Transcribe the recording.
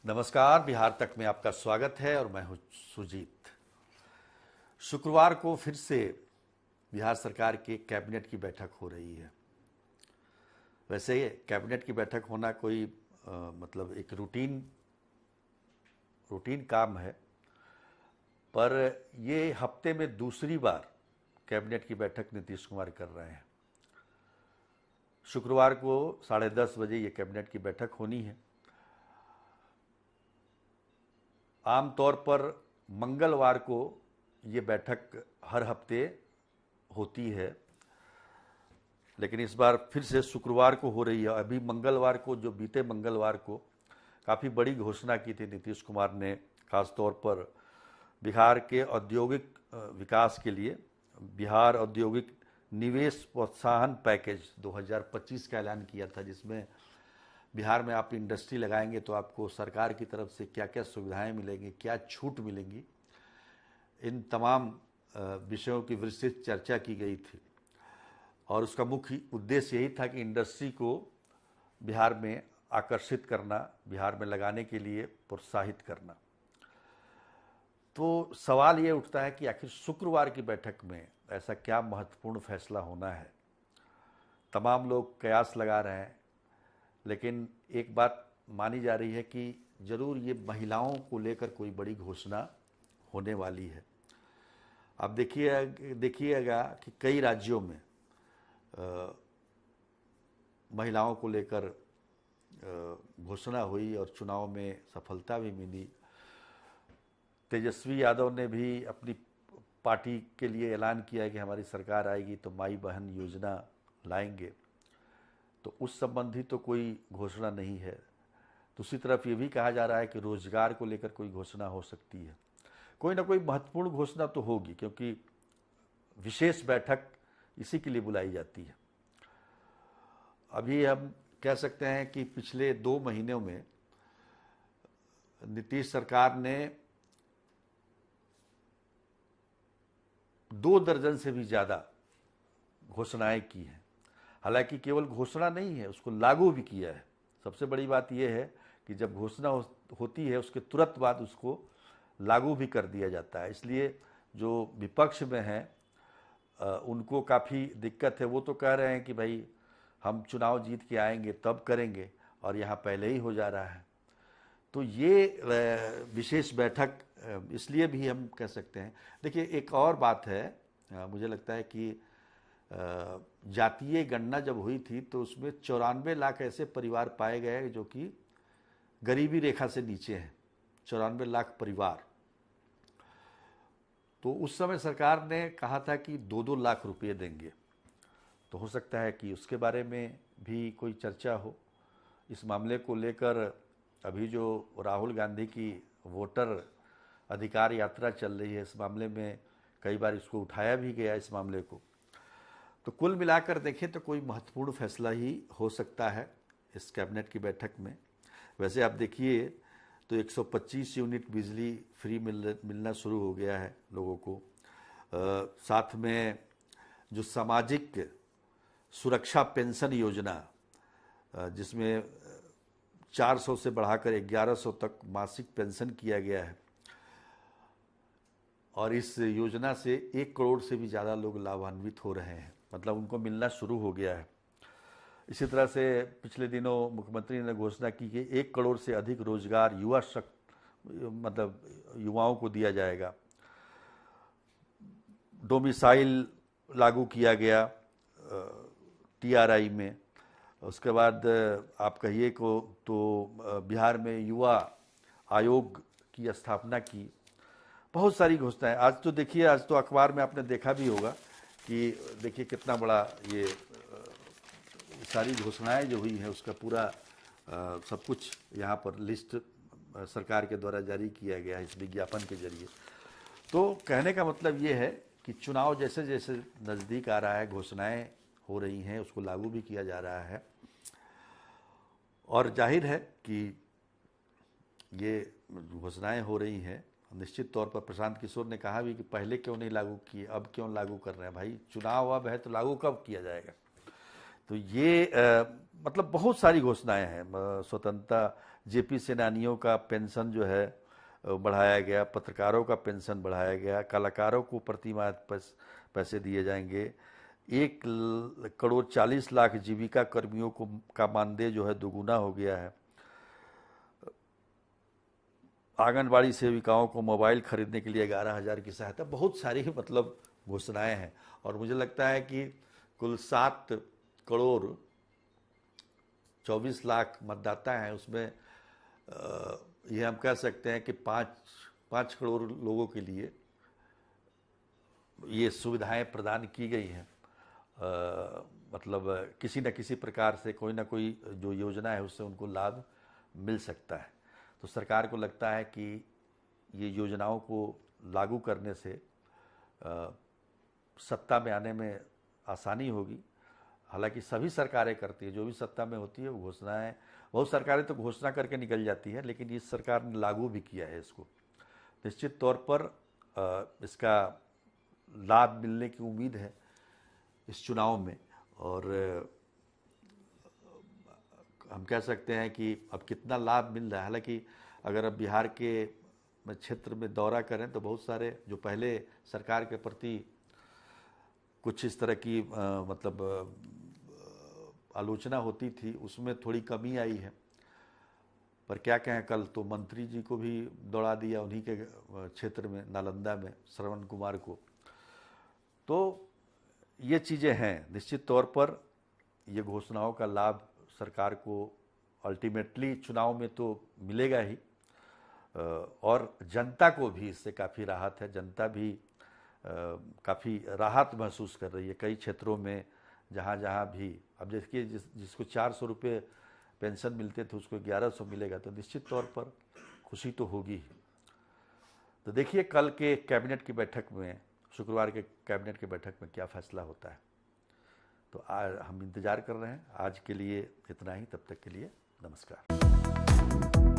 नमस्कार, बिहार तक में आपका स्वागत है और मैं हूं सुजीत। शुक्रवार को फिर से बिहार सरकार के कैबिनेट की बैठक हो रही है। वैसे कैबिनेट की बैठक होना कोई मतलब एक रूटीन काम है, पर ये हफ्ते में दूसरी बार कैबिनेट की बैठक नीतीश कुमार कर रहे हैं। शुक्रवार को 10:30 बजे ये कैबिनेट की बैठक होनी है। आमतौर पर मंगलवार को ये बैठक हर हफ्ते होती है, लेकिन इस बार फिर से शुक्रवार को हो रही है। अभी मंगलवार को, जो बीते मंगलवार को काफ़ी बड़ी घोषणा की थी नीतीश कुमार ने, खासतौर पर बिहार के औद्योगिक विकास के लिए बिहार औद्योगिक निवेश प्रोत्साहन पैकेज 2025 का ऐलान किया था, जिसमें बिहार में आप इंडस्ट्री लगाएंगे तो आपको सरकार की तरफ से क्या क्या सुविधाएं मिलेंगी, क्या छूट मिलेंगी, इन तमाम विषयों की विस्तृत चर्चा की गई थी। और उसका मुख्य उद्देश्य यही था कि इंडस्ट्री को बिहार में आकर्षित करना, बिहार में लगाने के लिए प्रोत्साहित करना। तो सवाल ये उठता है कि आखिर शुक्रवार की बैठक में ऐसा क्या महत्वपूर्ण फैसला होना है। तमाम लोग कयास लगा रहे हैं, लेकिन एक बात मानी जा रही है कि ज़रूर ये महिलाओं को लेकर कोई बड़ी घोषणा होने वाली है। आप देखिएगा कि कई राज्यों में महिलाओं को लेकर घोषणा हुई और चुनाव में सफलता भी मिली। तेजस्वी यादव ने भी अपनी पार्टी के लिए ऐलान किया कि हमारी सरकार आएगी तो माई बहन योजना लाएंगे, तो उस संबंधी तो कोई घोषणा नहीं है। दूसरी तरफ ये भी कहा जा रहा है कि रोजगार को लेकर कोई घोषणा हो सकती है। कोई ना कोई महत्वपूर्ण घोषणा तो होगी, क्योंकि विशेष बैठक इसी के लिए बुलाई जाती है। अभी हम कह सकते हैं कि पिछले 2 महीनों में नीतीश सरकार ने 2 दर्जन से भी ज़्यादा घोषणाएं की हैं। हालांकि केवल घोषणा नहीं है, उसको लागू भी किया है। सबसे बड़ी बात यह है कि जब घोषणा होती है उसके तुरंत बाद उसको लागू भी कर दिया जाता है। इसलिए जो विपक्ष में हैं उनको काफ़ी दिक्कत है। वो तो कह रहे हैं कि भाई हम चुनाव जीत के आएंगे तब करेंगे, और यहाँ पहले ही हो जा रहा है। तो ये विशेष बैठक इसलिए भी हम कह सकते हैं। देखिए, एक और बात है, मुझे लगता है कि जातीय गणना जब हुई थी तो उसमें 94 लाख ऐसे परिवार पाए गए जो कि गरीबी रेखा से नीचे हैं। 94 लाख परिवार। तो उस समय सरकार ने कहा था कि 2-2 लाख रुपए देंगे। तो हो सकता है कि उसके बारे में भी कोई चर्चा हो। इस मामले को लेकर अभी जो राहुल गांधी की वोटर अधिकार यात्रा चल रही है, इस मामले में कई बार इसको उठाया भी गया, इस मामले को। तो कुल मिलाकर देखें तो कोई महत्वपूर्ण फैसला ही हो सकता है इस कैबिनेट की बैठक में। वैसे आप देखिए तो 125 यूनिट बिजली फ्री मिलना शुरू हो गया है लोगों को। साथ में जो सामाजिक सुरक्षा पेंशन योजना, जिसमें 400 से बढ़ाकर 1100 तक मासिक पेंशन किया गया है, और इस योजना से 1 करोड़ से भी ज़्यादा लोग लाभान्वित हो रहे हैं, मतलब उनको मिलना शुरू हो गया है। इसी तरह से पिछले दिनों मुख्यमंत्री ने घोषणा की कि 1 करोड़ से अधिक रोजगार युवाओं को दिया जाएगा। डोमिसाइल लागू किया गया TRI में। उसके बाद आप कहिए को तो बिहार में युवा आयोग की स्थापना की। बहुत सारी घोषणाएं। आज तो देखिए, आज तो अखबार में आपने देखा भी होगा कि देखिए कितना बड़ा ये सारी घोषणाएं जो हुई हैं उसका पूरा सब कुछ यहाँ पर लिस्ट सरकार के द्वारा जारी किया गया है इस विज्ञापन के जरिए। तो कहने का मतलब ये है कि चुनाव जैसे जैसे नज़दीक आ रहा है, घोषणाएं हो रही हैं, उसको लागू भी किया जा रहा है। और जाहिर है कि ये घोषणाएं हो रही हैं, निश्चित तौर पर प्रशांत किशोर ने कहा भी कि पहले क्यों नहीं लागू किए, अब क्यों लागू कर रहे हैं। भाई चुनाव अब है तो लागू कब किया जाएगा। तो ये मतलब बहुत सारी घोषणाएं हैं। स्वतंत्रता, जेपी सेनानियों का पेंशन जो है बढ़ाया गया, पत्रकारों का पेंशन बढ़ाया गया, कलाकारों को प्रतिमाह पैसे दिए जाएंगे, 1,40,00,000 जीविका कर्मियों को का मानदेय जो है दोगुना हो गया है, आंगनबाड़ी सेविकाओं को मोबाइल खरीदने के लिए 11,000 की सहायता, बहुत सारी मतलब घोषणाएं हैं। और मुझे लगता है कि कुल 7,24,00,000 मतदाता हैं, उसमें ये हम कह सकते हैं कि 5 करोड़ लोगों के लिए ये सुविधाएं प्रदान की गई हैं। मतलब किसी न किसी प्रकार से कोई ना कोई जो योजना है उससे उनको लाभ मिल सकता है। तो सरकार को लगता है कि ये योजनाओं को लागू करने से सत्ता में आने में आसानी होगी। हालांकि सभी सरकारें करती है, जो भी सत्ता में होती है वो घोषणाएं, बहुत सरकारें तो घोषणा करके निकल जाती है, लेकिन इस सरकार ने लागू भी किया है इसको। निश्चित तौर पर इसका लाभ मिलने की उम्मीद है इस चुनाव में। और हम कह सकते हैं कि अब कितना लाभ मिल रहा है, हालांकि अगर अब बिहार के क्षेत्र में दौरा करें तो बहुत सारे जो पहले सरकार के प्रति कुछ इस तरह की मतलब आलोचना होती थी, उसमें थोड़ी कमी आई है। पर क्या कहें, कल तो मंत्री जी को भी दौड़ा दिया उन्हीं के क्षेत्र में, नालंदा में, श्रवण कुमार को। तो ये चीज़ें हैं। निश्चित तौर पर ये घोषणाओं का लाभ सरकार को अल्टीमेटली चुनाव में तो मिलेगा ही, और जनता को भी इससे काफ़ी राहत है। जनता भी काफ़ी राहत महसूस कर रही है कई क्षेत्रों में, जहाँ भी। अब देखिए, जिसको 400 रुपये पेंशन मिलते थे उसको 1100 मिलेगा, तो निश्चित तौर पर खुशी तो होगी ही। तो देखिए कल के कैबिनेट की बैठक में, शुक्रवार के कैबिनेट की बैठक में क्या फैसला होता है। तो आज हम इंतज़ार कर रहे हैं। आज के लिए इतना ही, तब तक के लिए नमस्कार।